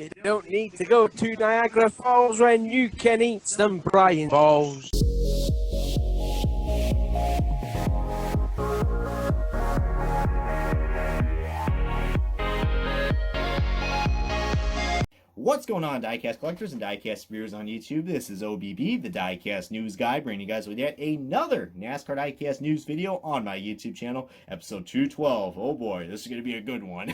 You don't need to go to Niagara Falls when you can eat some Brian balls. What's going on, diecast collectors and diecast viewers on YouTube? This is OBB, the diecast news guy, bringing you guys with yet another NASCAR diecast news video on my YouTube channel, episode 212. Oh boy, this is going to be a good one.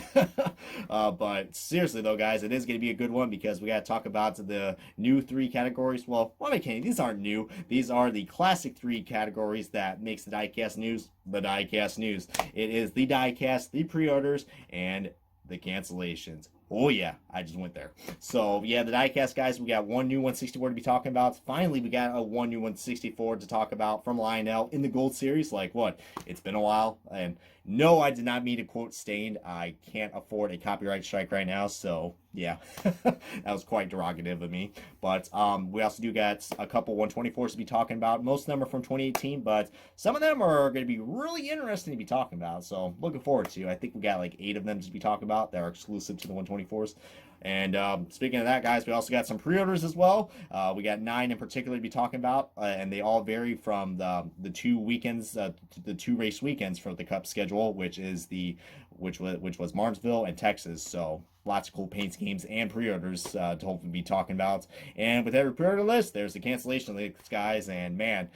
But seriously though, guys, it is going to be a good one because we got to talk about the new three categories. Well, what am I kidding? These aren't new. These are the classic three categories that makes the diecast news the diecast news. It is the diecast, the pre-orders, and the cancellations. Oh yeah, I just went there. So yeah, the diecast guys, we got one new 164 to be talking about. Finally, we got one new 164 to talk about from Lionel in the Gold Series. Like what? It's been a while. And no, I did not mean to quote Stained. I can't afford a copyright strike right now. So yeah, that was quite derogative of me. But we also do got a couple 124s to be talking about. Most of them are from 2018, but some of them are going to be really interesting to be talking about. So looking forward to. I think we got like 8 of them to be talking about that are exclusive to the 124s. And speaking of that, guys, we also got some pre-orders as well. We got 9 in particular to be talking about, and they all vary from the 2 weekends, the 2 race weekends for the Cup schedule, which was Martinsville and Texas. So lots of cool paint schemes and pre-orders to hopefully be talking about. And with every pre-order list, there's the cancellation list, guys. And man,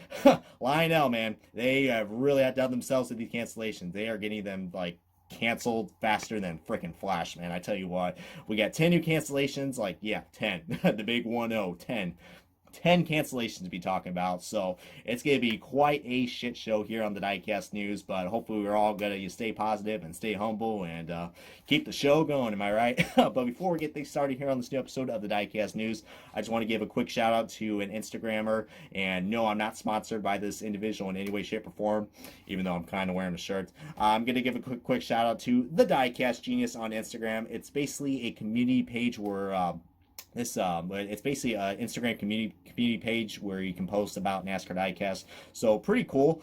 Lionel, man, they have really outdone themselves with these cancellations. They are getting them like canceled faster than freaking Flash, man. I tell you what, we got 10 new cancellations, like, yeah, 10. The big 1-0, 10 cancellations to be talking about. So it's going to be quite a shit show here on the Diecast News, but hopefully we're all going to stay positive and stay humble and keep the show going, am I right? But before we get things started here on this new episode of the Diecast News, I just want to give a quick shout out to an Instagrammer. And no, I'm not sponsored by this individual in any way, shape, or form, even though I'm kind of wearing a shirt. I'm going to give a quick shout out to the Diecast Genius on Instagram. It's basically a community page where it's basically an Instagram community page where you can post about NASCAR diecast. So pretty cool.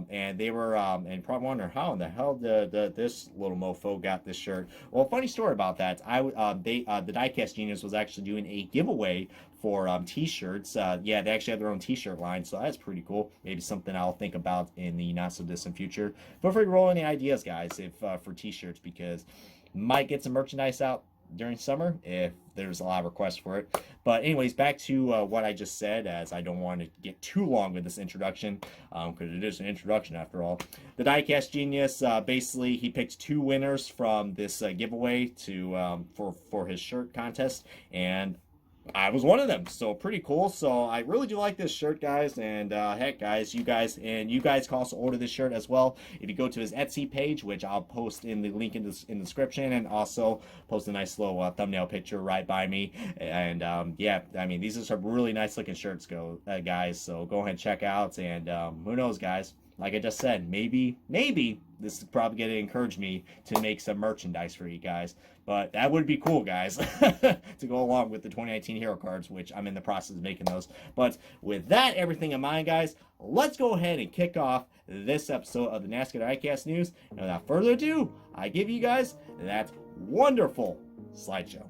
And they were and probably wonder how in the hell this little mofo got this shirt. Well, funny story about that. The Diecast Genius was actually doing a giveaway for t-shirts. Yeah, they actually have their own t-shirt line, so that's pretty cool. Maybe something I'll think about in the not so distant future. Feel free to roll any ideas, guys, if for t-shirts, because might get some merchandise out during summer if there's a lot of requests for it. But anyways, back to what I just said, as I don't want to get too long with this introduction, because it is an introduction after all. The Diecast Genius, basically he picked 2 winners from this giveaway to for his shirt contest, and I was one of them, so pretty cool. So I really do like this shirt, guys, and heck, guys, you guys can also order this shirt as well if you go to his Etsy page, which I'll post in the link in the description, and also post a nice little thumbnail picture right by me. And yeah, I mean, these are some really nice looking shirts, guys. So go ahead and check out, and who knows, guys? Like I just said, maybe this is probably going to encourage me to make some merchandise for you guys. But that would be cool, guys, to go along with the 2019 Hero Cards, which I'm in the process of making those. But with that, everything in mind, guys, let's go ahead and kick off this episode of the NASCAR Diecast News. And without further ado, I give you guys that wonderful slideshow.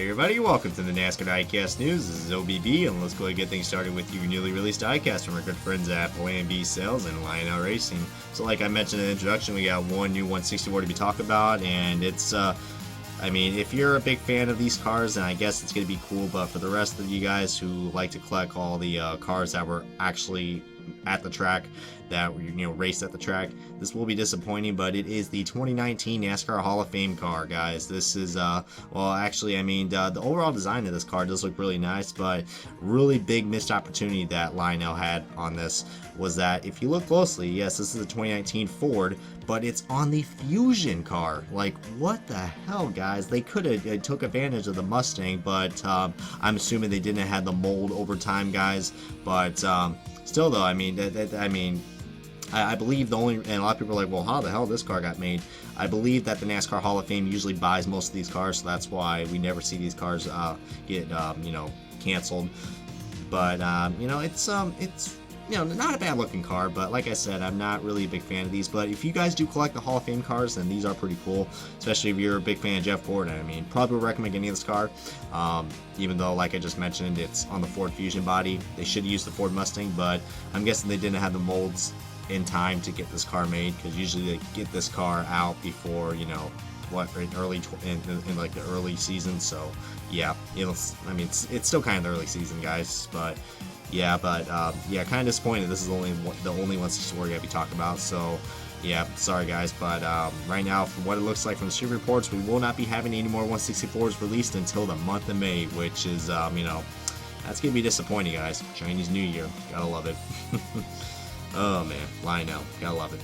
Howdy everybody, welcome to the NASCAR Diecast News. This is OBB, and let's go and get things started with your newly released diecast from our good friends at Plan B Sales and Lionel Racing. So like I mentioned in the introduction, we got one new 164 to be talked about, and it's, I mean, if you're a big fan of these cars, then I guess it's going to be cool, but for the rest of you guys who like to collect all the cars that were actually at the track, that raced at the track, this will be disappointing. But it is the 2019 NASCAR Hall of Fame car, guys. This is well, actually, I mean, the overall design of this car does look really nice, but really big missed opportunity that Lionel had on this was that if you look closely, yes, this is a 2019 Ford, but it's on the Fusion car. Like, what the hell, guys? They could have took advantage of the Mustang, but I'm assuming they didn't have the mold over time, guys. But still, though, I mean, I believe the only, and a lot of people are like, well, how the hell this car got made? I believe that the NASCAR Hall of Fame usually buys most of these cars, so that's why we never see these cars get canceled. But it's not a bad looking car, but like I said, I'm not really a big fan of these. But if you guys do collect the Hall of Fame cars, then these are pretty cool, especially if you're a big fan of Jeff Gordon. I mean, probably would recommend getting this car, even though, like I just mentioned, it's on the Ford Fusion body. They should use the Ford Mustang, but I'm guessing they didn't have the molds in time to get this car made, because usually they get this car out before, in like the early season. So yeah, I mean, it's still kind of the early season, guys, but yeah, kind of disappointed this is the only 164 we're gonna be talking about. So yeah, sorry guys, but right now, from what it looks like from the street reports, we will not be having any more 164s released until the month of May, which is that's gonna be disappointing, guys. Chinese New Year, gotta love it. Oh man, Lionel, gotta love it.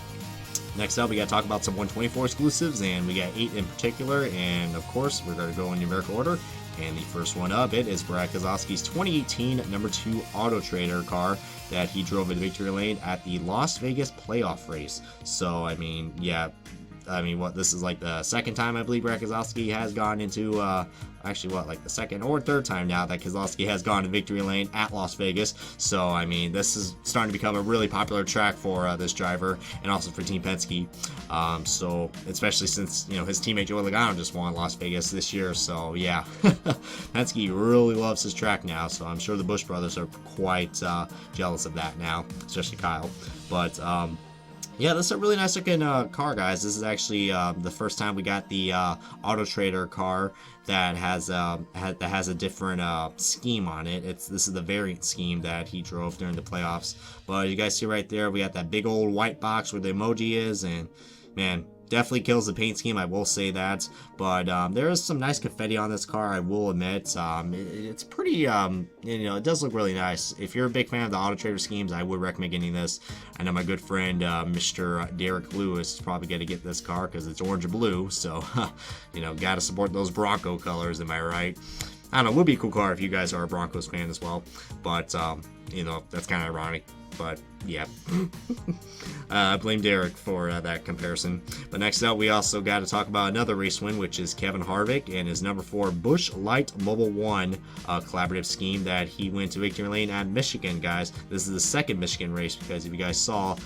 Next up, we gotta talk about some 124 exclusives, and we got 8 in particular, and of course, we're gonna go in numerical order. And the first one up, it is Brad Keselowski's 2018 number 2 Auto Trader car that he drove in victory lane at the Las Vegas playoff race. So, I mean, yeah, this is like the second time I believe Brad Keselowski has gone into, like the second or third time now that Keselowski has gone to victory lane at Las Vegas. So, I mean, this is starting to become a really popular track for this driver, and also for Team Penske. So, especially since, his teammate Joey Logano just won Las Vegas this year. So, yeah, Penske really loves his track now. So, I'm sure the Busch brothers are quite jealous of that now, especially Kyle. But, yeah, this is a really nice looking car, guys. This is actually the first time we got the Auto Trader car that has a different scheme on it. This is the variant scheme that he drove during the playoffs. But you guys see right there, we got that big old white box where the emoji is, and man, definitely kills the paint scheme, I will say that. But there is some nice confetti on this car, I will admit. It's pretty, it does look really nice. If you're a big fan of the Auto Trader schemes, I would recommend getting this. I know my good friend, Mr. Derek Lewis, is probably going to get this car because it's orange and blue. So, got to support those Bronco colors, am I right? I don't know, it would be a cool car if you guys are a Broncos fan as well. But, that's kind of ironic. But yeah, I blame Derek for that comparison. But next up, we also got to talk about another race win, which is Kevin Harvick and his number 4 Busch Light Mobil 1 collaborative scheme that he went to victory lane at Michigan, guys. This is the second Michigan race, because if you guys saw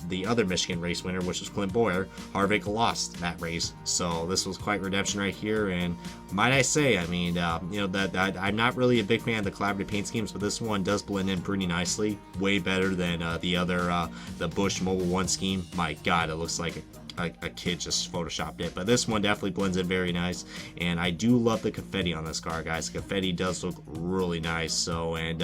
the other Michigan race winner, which was Clint Bowyer, Harvick lost that race. So this was quite redemption right here. And might I say, I mean, that I'm not really a big fan of the collaborative paint schemes, but this one does blend in pretty nicely, way better than the other the Busch Mobil 1 scheme. My God, it looks like a kid just photoshopped it. But this one definitely blends in very nice, and I do love the confetti on this car, guys. The confetti does look really nice. So, and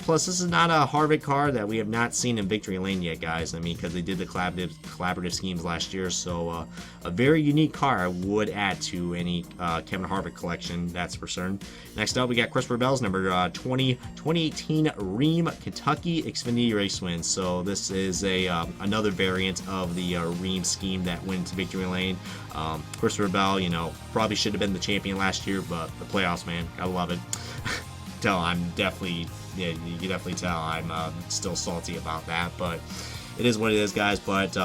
plus, this is not a Harvick car that we have not seen in victory lane yet, guys. I mean, because they did the collaborative schemes last year. So a very unique car I would add to any Kevin Harvick collection, that's for certain. Next up, we got Christopher Bell's number 2018 Ream Kentucky Xfinity race win. So this is another variant of the Ream scheme that went to victory lane. Christopher Bell, probably should have been the champion last year, but the playoffs, man, gotta love it. You can definitely tell I'm still salty about that, but it is what it is, guys. But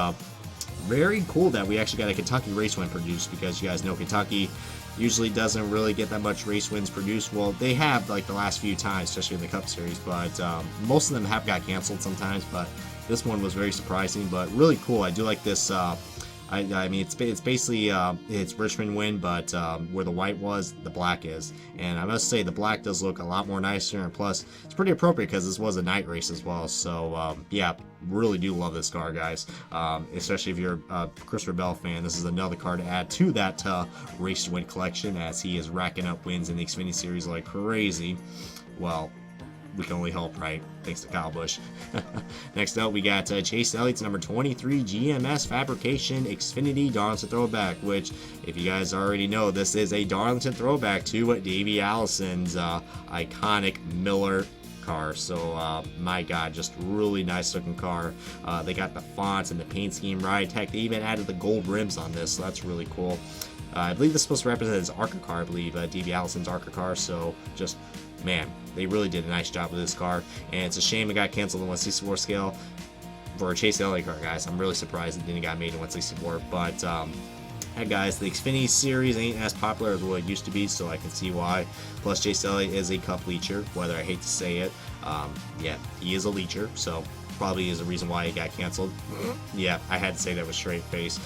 very cool that we actually got a Kentucky race win produced, because you guys know Kentucky usually doesn't really get that much race wins produced. Well, they have like the last few times, especially in the Cup Series, but most of them have got canceled sometimes. But this one was very surprising, but really cool. I do like this I mean, it's basically it's Richmond win, but where the white was, the black is. And I must say, the black does look a lot more nicer, and plus, it's pretty appropriate because this was a night race as well. So yeah, really do love this car, guys. Especially if you're a Christopher Bell fan, this is another car to add to that race to win collection, as he is racking up wins in the Xfinity Series like crazy. Well, we can only hope, right? Thanks to Kyle Busch. Next up, we got Chase Elliott's number 23 GMS Fabrication Xfinity Darlington Throwback, which, if you guys already know, this is a Darlington throwback to Davey Allison's iconic Miller car. So my god, just really nice looking car. They got the fonts and the paint scheme right. Heck, they even added the gold rims on this, so that's really cool. I believe this is supposed to represent his ARCA car, I believe, Davey Allison's ARCA car. So just, man, they really did a nice job with this car, and it's a shame it got canceled in 1/64 scale for a Chase Elliott car, guys. I'm really surprised it didn't get made in 1/64, but hey guys, the Xfinity Series ain't as popular as what it used to be, so I can see why. Plus, Chase Elliott is a cup leecher, whether I hate to say it. Yeah, he is a leecher, so probably is a reason why he got canceled. Yeah, I had to say that with straight face.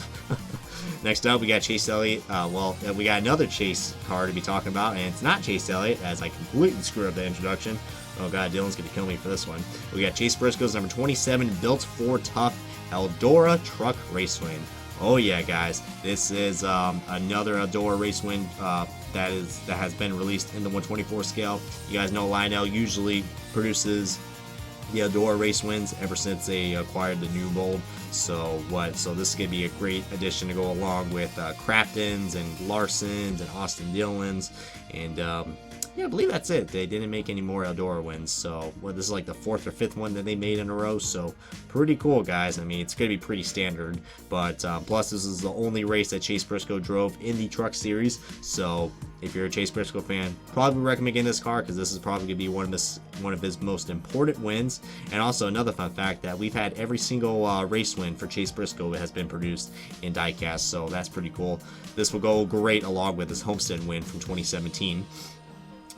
Next up, we got Chase Elliott. We got another Chase car to be talking about, and it's not Chase Elliott, as I completely screwed up the introduction. Oh god, Dylan's gonna kill me for this one. We got Chase Briscoe's number 27 Built for Tough Eldora Truck Race Win. Oh yeah, guys, this is another Eldora race win that has been released in the 1/24 scale. You guys know Lionel usually produces the Eldora race wins ever since they acquired the new mold. So this is gonna be a great addition to go along with Crafton's and Larson's and Austin Dillon's, and yeah, I believe that's it. They didn't make any more Eldora wins, so this is like the 4th or 5th one that they made in a row, so pretty cool, guys. I mean, it's going to be pretty standard, but plus this is the only race that Chase Briscoe drove in the Truck Series, so if you're a Chase Briscoe fan, probably recommend getting this car, because this is probably going to be one of his most important wins. And also another fun fact, that we've had every single race win for Chase Briscoe has been produced in diecast, so that's pretty cool. This will go great along with his Homestead win from 2017.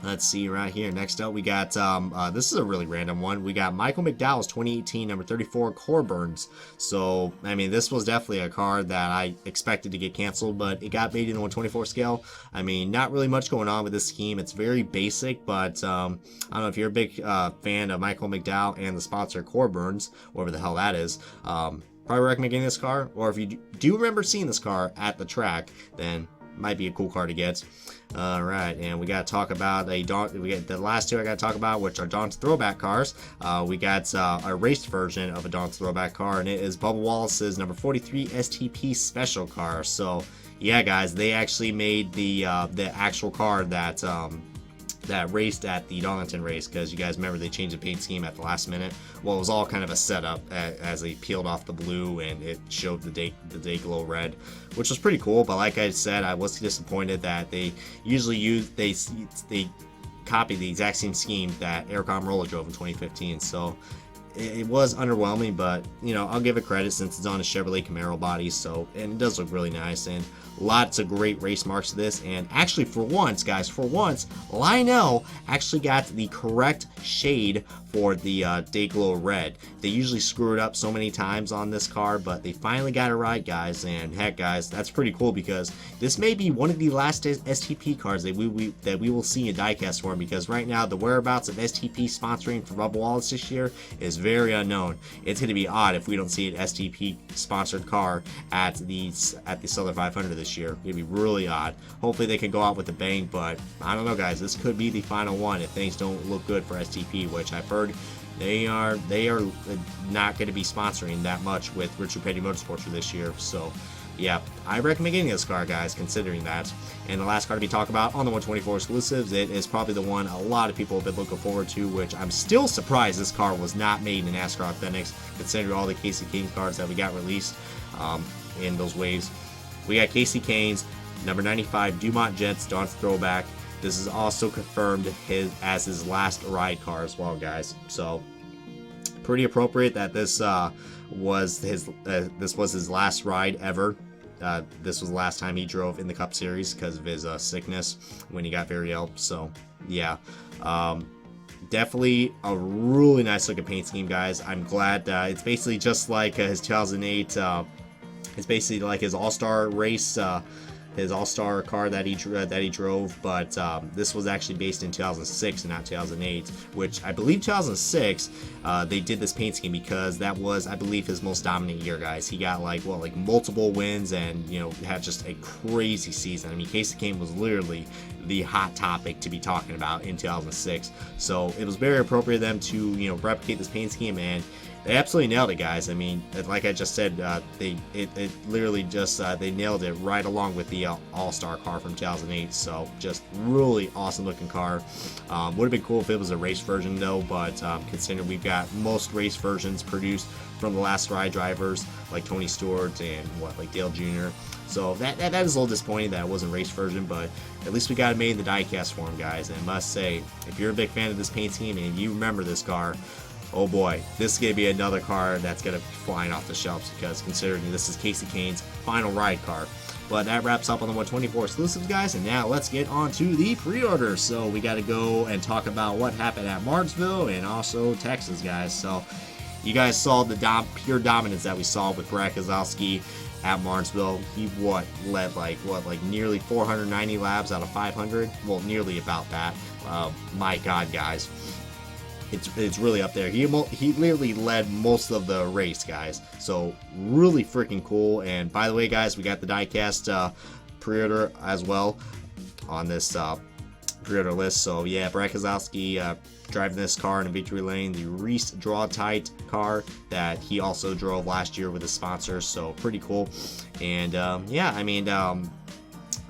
Let's see right here. Next up, we got, this is a really random one. We got Michael McDowell's 2018 number 34 Corburns. So, I mean, this was definitely a car that I expected to get canceled, but it got made in the 1/24 scale. I mean, not really much going on with this scheme. It's very basic, but I don't know if you're a big fan of Michael McDowell and the sponsor Corburns, whatever the hell that is. Probably recommend getting this car, or if you do remember seeing this car at the track, then might be a cool car to get. All right, and we got to talk about we got the last two I got to talk about, which are Darlington throwback cars. We got a raced version of a Darlington throwback car, and it is Bubba Wallace's number 43 STP special car. So yeah, guys, they actually made the actual car that raced at the Darlington race, because you guys remember they changed the paint scheme at the last minute. Well, it was all kind of a setup as they peeled off the blue and it showed the day glow red, which was pretty cool. But like I said, I was disappointed that they usually they copy the exact same scheme that Eric Almirola drove in 2015. So it was underwhelming, but you know, I'll give it credit since it's on a Chevrolet Camaro body. So, and it does look really nice, and lots of great race marks to this. And actually, for once, guys, Lionel actually got the correct shade for the Dayglow Red. They usually screw it up so many times on this car, but they finally got it right, guys. And heck, guys, that's pretty cool, because this may be one of the last STP cars that we will see in diecast form, because right now the whereabouts of STP sponsoring for Bubba Wallace this year is very unknown. It's going to be odd if we don't see an STP sponsored car at the Southern 500 this year. It'd be really odd. Hopefully they can go out with a bang, but I don't know, guys. This could be the final one if things don't look good for STP, which I've heard they are not going to be sponsoring that much with Richard Petty Motorsports for this year. So yeah, I recommend getting this car, guys, considering that. And the last car to be talked about on the 124 exclusives, it is probably the one a lot of people have been looking forward to, which I'm still surprised this car was not made in NASCAR Authentics, considering all the Casey King cars that we got released in those waves. We got Casey Kane's number 95 Dumont Jets Darlington throwback. This is also confirmed as his last ride car as well, guys. So pretty appropriate that this was his last ride ever. This was the last time he drove in the Cup Series because of his sickness when he got very ill. So yeah, definitely a really nice looking paint scheme, guys. I'm glad it's basically just like his 2008 It's basically like his all-star race, his all-star car that he drove, but this was actually based in 2006 and not 2008, which I believe 2006 they did this paint scheme because that was, I believe, his most dominant year, guys. He got like multiple wins and, you know, had just a crazy season. I mean, Casey Kane was literally the hot topic to be talking about in 2006, so it was very appropriate for them to, you know, replicate this paint scheme, and they absolutely nailed it, guys. I mean, like I just said, it literally just they nailed it right along with the All-Star car from 2008. So just really awesome looking car. Would have been cool if it was a race version though, but considering we've got most race versions produced from the last ride drivers like Tony Stewart and like Dale Jr. So that is a little disappointing that it wasn't race version, but at least we got it made in the diecast form, guys. And I must say, if you're a big fan of this paint scheme and you remember this car, oh boy, this is going to be another car that's going to be flying off the shelves, because considering this is Casey Kane's final ride car. But that wraps up on the 124 exclusives, guys, and now let's get on to the pre-orders. So we got to go and talk about what happened at Martinsville and also Texas, guys. So you guys saw the pure dominance that we saw with Brad Keselowski at Martinsville. He led like nearly 490 laps out of 500. Well, nearly about that. My God, guys. It's really up there. He literally led most of the race, guys. So really freaking cool. And by the way, guys, we got the diecast pre-order as well on this pre-order list. So yeah, Brad Keselowski driving this car in a victory lane, the Reese Draw Tight car that he also drove last year with his sponsor. So pretty cool. And yeah, I mean,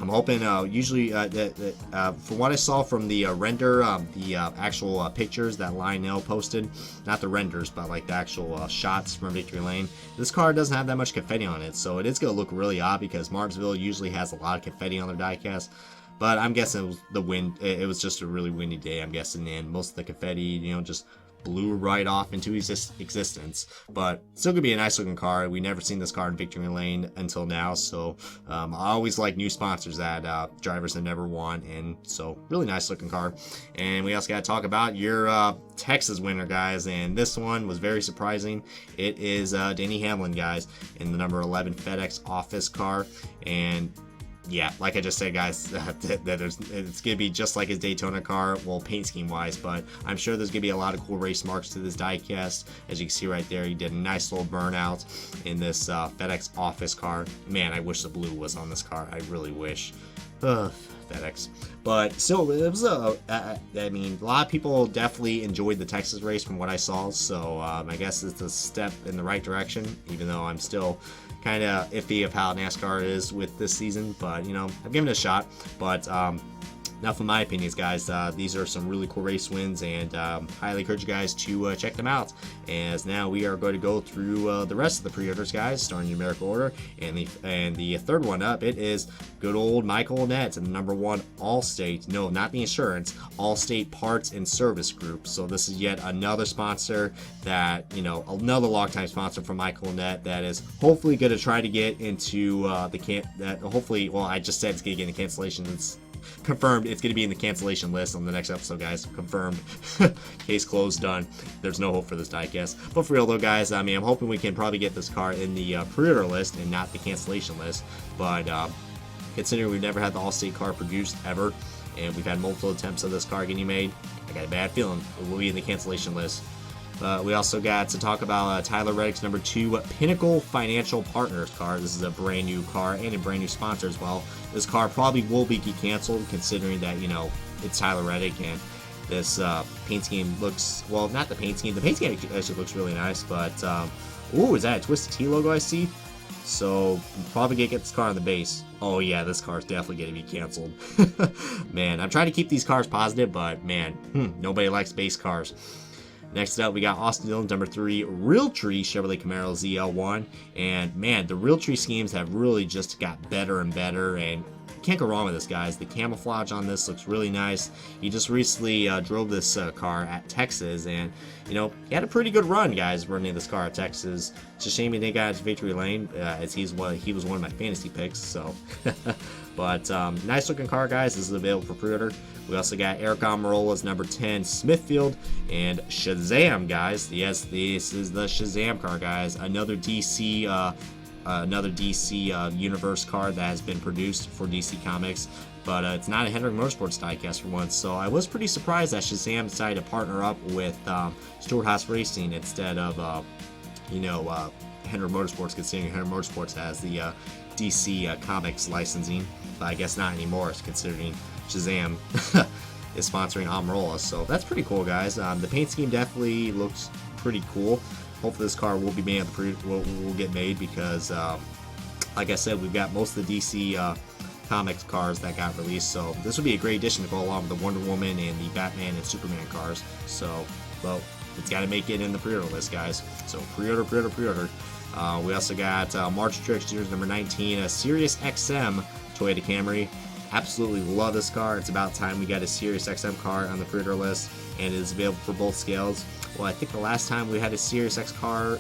I'm hoping, usually, from what I saw from the render, the actual pictures that Lionel posted, not the renders, but like the actual shots from Victory Lane, this car doesn't have that much confetti on it, so it is going to look really odd because Martinsville usually has a lot of confetti on their diecast. But I'm guessing it was the wind. It was just a really windy day, I'm guessing, and most of the confetti, you know, just blew right off into existence. But still gonna be a nice looking car. We never seen this car in victory lane until now, so I always like new sponsors that drivers have never won, and so really nice looking car. And we also got to talk about your Texas winner, guys, and this one was very surprising. It is Denny Hamlin, guys, in the number 11 FedEx office car. And yeah, like I just said, guys, it's gonna be just like his Daytona car, well, paint scheme wise, but I'm sure there's gonna be a lot of cool race marks to this diecast. As you can see right there, he did a nice little burnout in this FedEx office car. Man, I wish the blue was on this car. I really wish. FedEx. But still, it was I mean, a lot of people definitely enjoyed the Texas race from what I saw, so I guess it's a step in the right direction, even though I'm still kind of iffy of how NASCAR is with this season. But, you know, I've given it a shot. But enough of my opinions, guys. These are some really cool race wins, and highly encourage you guys to check them out. As now we are going to go through the rest of the pre-orders, guys, starting in numerical order. And the third one up, it is good old Michael Nett and the number 1 Allstate. No, not the insurance. Allstate Parts and Service Group. So this is yet another sponsor that, you know, another longtime sponsor from Michael Nett that is hopefully going to try to get into hopefully, well, I just said it's going to get in the cancellations. Confirmed, it's going to be in the cancellation list on the next episode, guys. Confirmed. Case closed, done. There's no hope for this diecast. But for real though, guys, I mean, I'm hoping we can probably get this car in the pre-order list and not the cancellation list. But considering we've never had the Allstate car produced ever, and we've had multiple attempts of this car getting made, I got a bad feeling it will be in the cancellation list. We also got to talk about Tyler Reddick's number 2 Pinnacle Financial Partners car. This is a brand new car and a brand new sponsor as well. This car probably will be canceled, considering that, you know, it's Tyler Reddick, and this paint scheme looks, well, not the paint scheme. The paint scheme actually looks really nice, but ooh, is that a Twisted Tea logo I see? So I'm probably gonna get this car on the base. Oh yeah, this car is definitely gonna be canceled. Man, I'm trying to keep these cars positive, but man, nobody likes base cars. Next up, we got Austin Dillon's number 3 Realtree Chevrolet Camaro ZL1. And man, the Realtree schemes have really just got better and better, and can't go wrong with this, guys. The camouflage on this looks really nice. He just recently drove this car at Texas, and you know, he had a pretty good run, guys, running this car at Texas. It's a shame he didn't get to victory lane, as he was one of my fantasy picks. So, but nice looking car, guys. This is available for pre-order. We also got Eric Almirola's number 10 Smithfield and Shazam, guys. Yes, this is the Shazam car, guys. Another DC another DC Universe card that has been produced for DC Comics, but it's not a Hendrick Motorsports diecast for once. So I was pretty surprised that Shazam decided to partner up with Stewart Haas Racing instead of Hendrick Motorsports, considering Hendrick Motorsports has the DC Comics licensing, but I guess not anymore, considering Shazam is sponsoring Amarola. So that's pretty cool, guys. The paint scheme definitely looks pretty cool. Hopefully this car will be made will get made, because like I said, we've got most of the DC Comics cars that got released, so this would be a great addition to go along with the Wonder Woman and the Batman and Superman cars. So, well, it's got to make it in the pre-order list, guys. So pre-order. We also got March Truex Jr.'s number 19, a Sirius XM Toyota Camry. Absolutely love this car. It's about time we got a Sirius XM car on the pre-order list, and it is available for both scales. Well, I think the last time we had a Sirius X car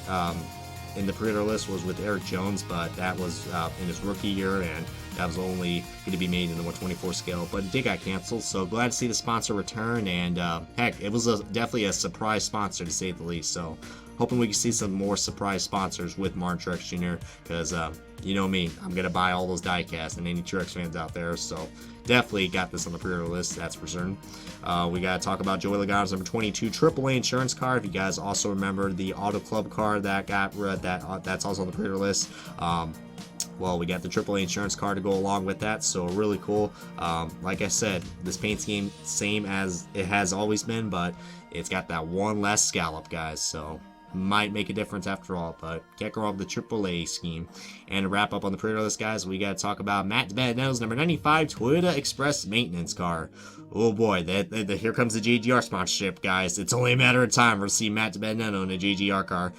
in the pre-order list was with Eric Jones, but that was in his rookie year, and that was only going to be made in the 124 scale, but it did got canceled. So glad to see the sponsor return, and heck, it was definitely a surprise sponsor to say the least. So hoping we can see some more surprise sponsors with Martin Truex Jr., because you know me, I'm going to buy all those diecasts and any Truex fans out there. So definitely got this on the pre-order list, that's for certain. We got to talk about Joey Logano's number 22 AAA insurance card. If you guys also remember the Auto Club card that got that's also on the pre-order list. Well, we got the AAA insurance card to go along with that, so really cool. Like I said, this paint scheme, same as it has always been, but it's got that one less scallop, guys, so might make a difference after all, but can't go wrong with the AAA scheme. And to wrap up on the pre-order list, guys, we got to talk about Matt DiBenedetto's number 95 Toyota Express maintenance car. Oh boy, here comes the JGR sponsorship, guys. It's only a matter of time we'll see Matt DiBenedetto in a JGR car.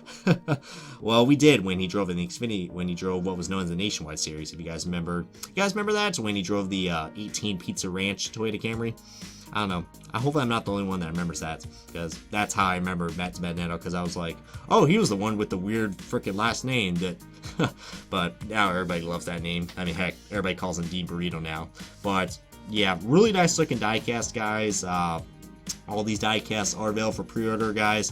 Well, we did when he drove in the Xfinity, when he drove what was known as the Nationwide Series, if you guys remember. You guys remember that? So when he drove the 18 Pizza Ranch Toyota Camry. I don't know. I hope I'm not the only one that remembers that, because that's how I remember Matt DiBenedetto, because I was like, oh, he was the one with the weird freaking last name that but now everybody loves that name. I mean, heck, everybody calls him Dean Burrito now. But yeah, really nice looking diecast, guys. All these diecasts are available for pre-order, guys.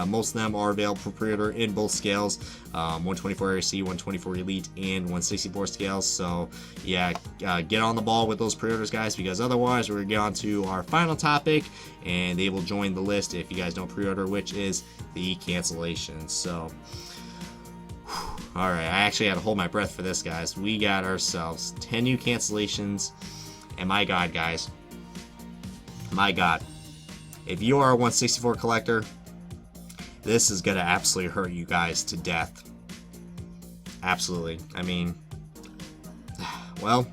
Most of them are available for pre-order in both scales, 124 RC, 124 Elite, and 164 scales. So yeah, get on the ball with those pre-orders, guys, because otherwise we're going to get on to our final topic, and they will join the list if you guys don't pre-order, which is the cancellations. So alright, I actually had to hold my breath for this, guys. We got ourselves 10 new cancellations, and my god, guys, my god, if you are a 164 collector, this is gonna absolutely hurt you guys to death. Absolutely. I mean, well,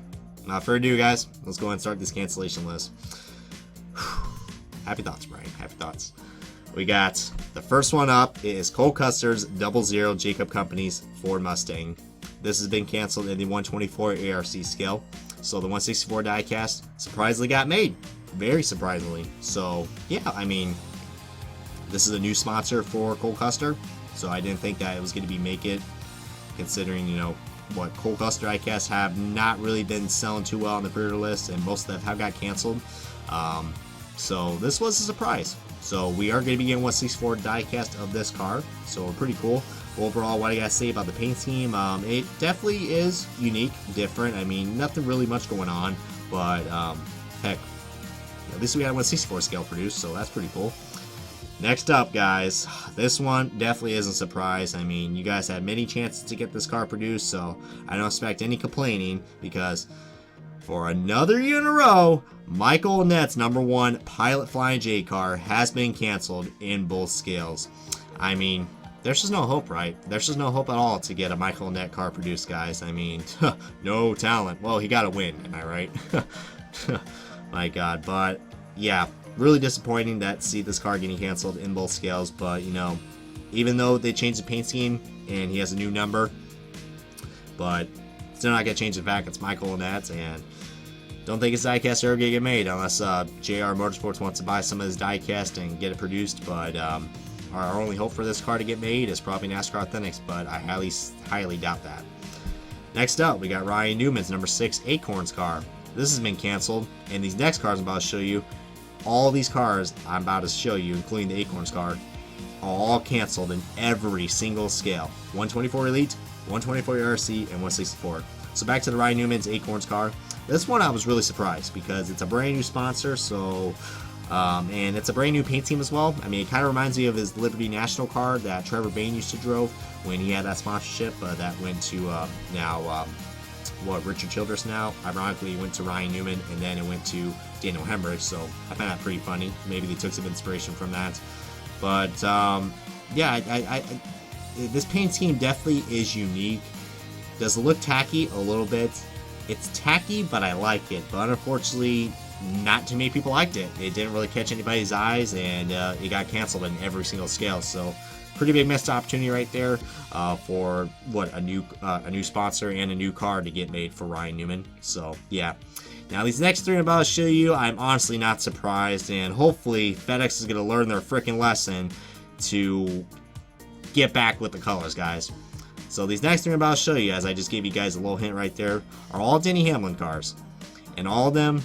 not further ado, guys. Let's go ahead and start this cancellation list. Happy thoughts, Brian. Happy thoughts. We got the first one up is Cole Custer's 00 Jacob Company's Ford Mustang. This has been canceled in the 124 ARC scale. So the 164 diecast surprisingly got made. Very surprisingly. So yeah, I mean, this is a new sponsor for Cole Custer, so I didn't think that it was going to be make it, considering, you know, what Cole Custer diecasts have not really been selling too well on the pre-order list, and most of them have got canceled. So this was a surprise. So we are going to be getting 164 diecast of this car, so pretty cool. Overall, what I got to say about the paint scheme, it definitely is unique, different. I mean, nothing really much going on, but heck, at least we got a 164 scale produced, so that's pretty cool. Next up, guys, this one definitely isn't a surprise. I mean, you guys had many chances to get this car produced, so I don't expect any complaining, because for another year in a row, Michael Onnett's number 1 Pilot Flying J car has been canceled in both scales. I mean, there's just no hope, right? There's just no hope at all to get a Michael Onnett car produced, guys. I mean, no talent. Well, he got to win, am I right? My God, but yeah. Really disappointing that see this car getting canceled in both scales, but you know, even though they changed the paint scheme and he has a new number, but still not gonna change the fact it's Michael Onnett's, and don't think his diecast are ever gonna get made unless JR Motorsports wants to buy some of his diecast and get it produced. But our only hope for this car to get made is probably NASCAR Authentics, but I highly doubt that. Next up, we got Ryan Newman's number 6 Acorns car. This has been canceled, and these next cars I'm about to show you, all these cars I'm about to show you, including the Acorns car, are all canceled in every single scale. 124 Elite, 124 RC, and 164. So back to the Ryan Newman's Acorns car. This one I was really surprised because it's a brand new sponsor, so and it's a brand new paint team as well. I mean, it kind of reminds me of his Liberty National car that Trevor Bayne used to drove when he had that sponsorship. That went to now Richard Childress now. Ironically, it went to Ryan Newman, and then it went to Daniel Hemrick. So I find that pretty funny. Maybe they took some inspiration from that. But yeah, this paint team definitely is unique. Does it look tacky? A little bit. It's tacky, but I like it. But unfortunately, not too many people liked it. It didn't really catch anybody's eyes, and it got canceled in every single scale. So pretty big missed opportunity right there for a new sponsor and a new car to get made for Ryan Newman. So yeah. Now these next three I'm about to show you, I'm honestly not surprised, and hopefully FedEx is going to learn their freaking lesson to get back with the colors, guys. So these next three I'm about to show you, as I just gave you guys a little hint right there, are all Denny Hamlin cars. And all of them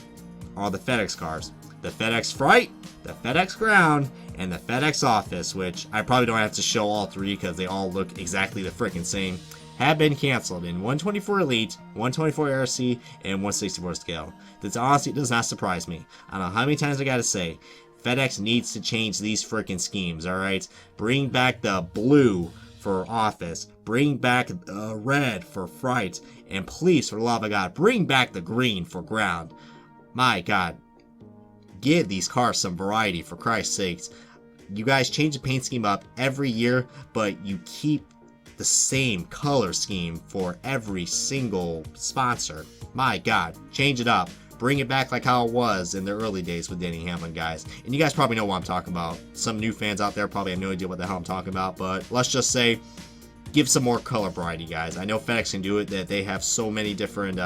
are the FedEx cars. The FedEx Fright, the FedEx Ground, and the FedEx Office, which I probably don't have to show all three because they all look exactly the freaking same, have been canceled in 124 Elite, 124 RC, and 164 scale. This honestly does not surprise me. I don't know how many times I gotta say, FedEx needs to change these freaking schemes, alright? Bring back the blue for Office, bring back red for Fright, and please, for the love of God, bring back the green for Ground. My God, give these cars some variety, for Christ's sakes. You guys change the paint scheme up every year, but you keep the same color scheme for every single sponsor. My God, change it up. Bring it back like how it was in the early days with Denny Hamlin, guys. And you guys probably know what I'm talking about. Some new fans out there probably have no idea what the hell I'm talking about, but let's just say, give some more color variety, guys. I know FedEx can do it, that they have so many different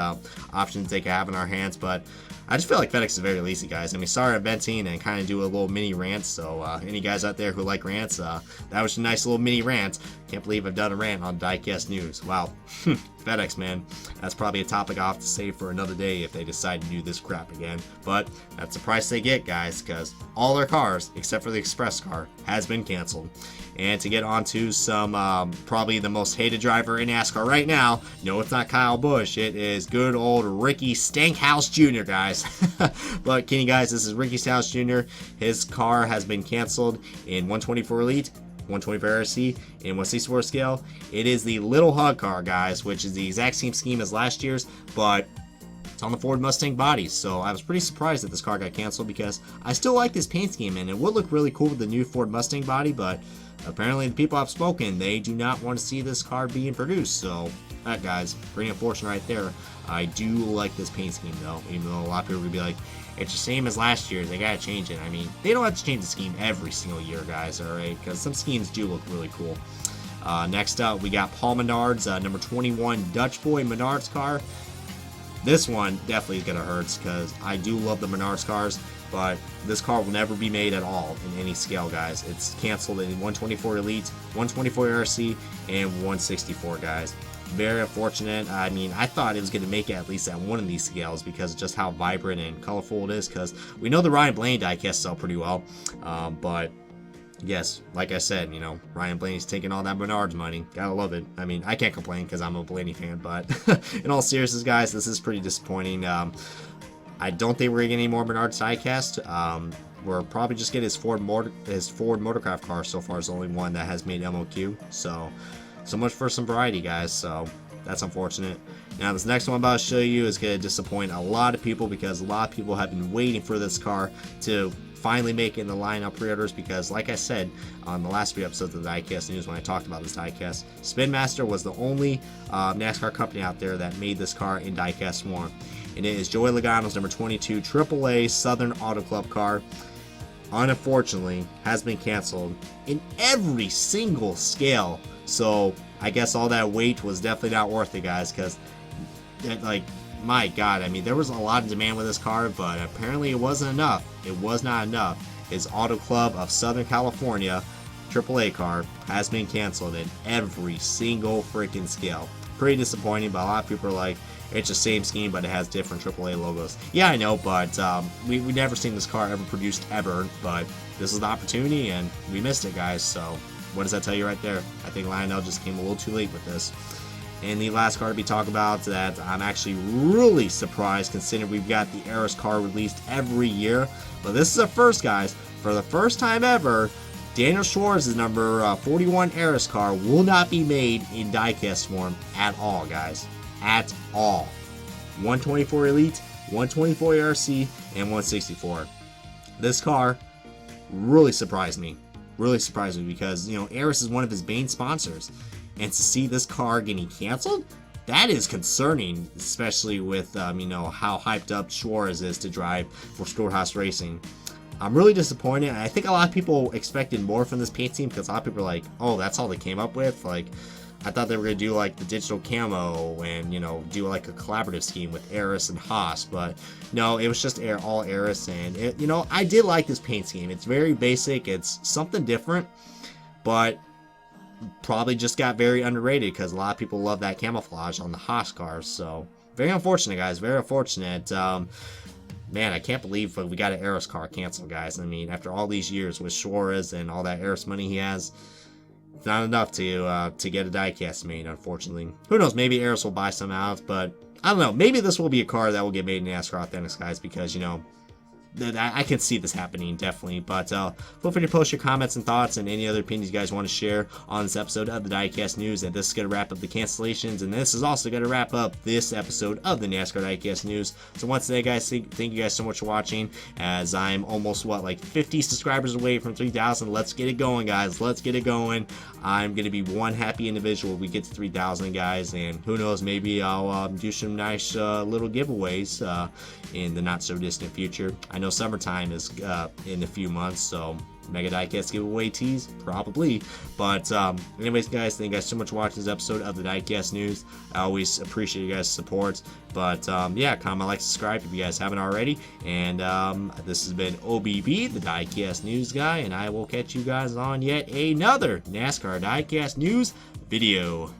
options they can have in our hands, but I just feel like FedEx is very lazy, guys. I mean, sorry I'm venting and kind of do a little mini rant, so any guys out there who like rants, that was a nice little mini rant. Can't believe I've done a rant on Diecast News. Wow. FedEx, man. That's probably a topic I'll have to save for another day if they decide to do this crap again. But that's the price they get, guys, because all their cars, except for the Express car, has been canceled. And to get onto some, probably the most hated driver in NASCAR right now, no, it's not Kyle Busch. It is good old Ricky Stankhouse Jr., guys. But can you guys, this is Ricky Stankhouse Jr. His car has been canceled in 124 Elite, 124 RC, and 164 scale. It is the Little Hug car, guys, which is the exact same scheme as last year's, but it's on the Ford Mustang body. So I was pretty surprised that this car got canceled because I still like this paint scheme, and it would look really cool with the new Ford Mustang body, but apparently the people I've spoken, they do not want to see this car being produced. So that, guys, pretty unfortunate right there. I do like this paint scheme, though, even though a lot of people would be like, it's the same as last year, they gotta change it. I mean, they don't have to change the scheme every single year, guys, alright? Because some schemes do look really cool. Next up, we got Paul Menard's number 21 Dutch Boy Menard's car. This one definitely is gonna hurt because I do love the Menard's cars, but this car will never be made at all in any scale, guys. It's canceled in 124 Elite, 124 RC, and 164, guys. Very unfortunate. I mean, I thought it was going to make it at least at one of these scales because of just how vibrant and colorful it is, because we know the Ryan Blaney diecast sell pretty well, but yes, like I said, you know, Ryan Blaney's taking all that Menards money. Gotta love it. I mean, I can't complain because I'm a Blaney fan, but in all seriousness, guys, this is pretty disappointing. I don't think we're going to get any more Menards diecast. We're probably just getting his Ford Motorcraft car so far is the only one that has made MOQ, so much for some variety, guys. So that's unfortunate. Now this next one I'm about to show you is going to disappoint a lot of people because a lot of people have been waiting for this car to finally make it in the lineup pre-orders, because like I said on the last few episodes of the Diecast News when I talked about this diecast, Spin Master was the only NASCAR company out there that made this car in diecast form, and it is Joey Logano's number 22 AAA Southern Auto Club car. Unfortunately has been canceled in every single scale. So I guess all that wait was definitely not worth it, guys, because, like, my God, I mean, there was a lot of demand with this car, but apparently it wasn't enough. It was not enough. His Auto Club of Southern California AAA car has been canceled in every single freaking scale. Pretty disappointing, but a lot of people are like, it's the same scheme, but it has different AAA logos. Yeah, I know, but we never seen this car ever produced ever, but this is the opportunity, and we missed it, guys, so what does that tell you right there? I think Lionel just came a little too late with this. And the last car to be talked about that I'm actually really surprised, considering we've got the Eris car released every year. But this is a first, guys. For the first time ever, Daniel Schwartz's number 41 Eris car will not be made in diecast form at all, guys. At all. 124 Elite, 124 ARC, and 164. This car really surprised me. Really surprised me because, you know, Eris is one of his main sponsors. And to see this car getting canceled, that is concerning, especially with, you know, how hyped up Schwartz is to drive for Storehouse Racing. I'm really disappointed. I think a lot of people expected more from this paint team because a lot of people are like, oh, that's all they came up with? Like, I thought they were going to do, like, the digital camo and, you know, do, like, a collaborative scheme with Eris and Haas. But, no, it was just all Eris. And, it, you know, I did like this paint scheme. It's very basic. It's something different. But probably just got very underrated because a lot of people love that camouflage on the Haas cars. So, very unfortunate, guys. Very unfortunate. Man, I can't believe we got an Eris car canceled, guys. I mean, after all these years with Suarez and all that Eris money he has, it's not enough to get a diecast made, unfortunately. Who knows? Maybe Eris will buy some out, but I don't know. Maybe this will be a car that will get made in NASCAR Authentics, guys, because, you know, I can see this happening, definitely. But feel free to post your comments and thoughts and any other opinions you guys want to share on this episode of the Diecast News. And this is going to wrap up the cancellations. And this is also going to wrap up this episode of the NASCAR Diecast News. So once again, guys, thank you guys so much for watching. As I'm almost, like 50 subscribers away from 3,000. Let's get it going, guys. Let's get it going. I'm going to be one happy individual if we get to 3,000, guys. And who knows, maybe I'll do some nice little giveaways in the not-so-distant future. I know summertime is in a few months, so Mega Diecast giveaway tease, probably. But anyways, guys, thank you guys so much for watching this episode of the Diecast News. I always appreciate you guys' support. But yeah, comment, like, subscribe if you guys haven't already. And this has been OBB, the Diecast News guy, and I will catch you guys on yet another NASCAR Diecast News video.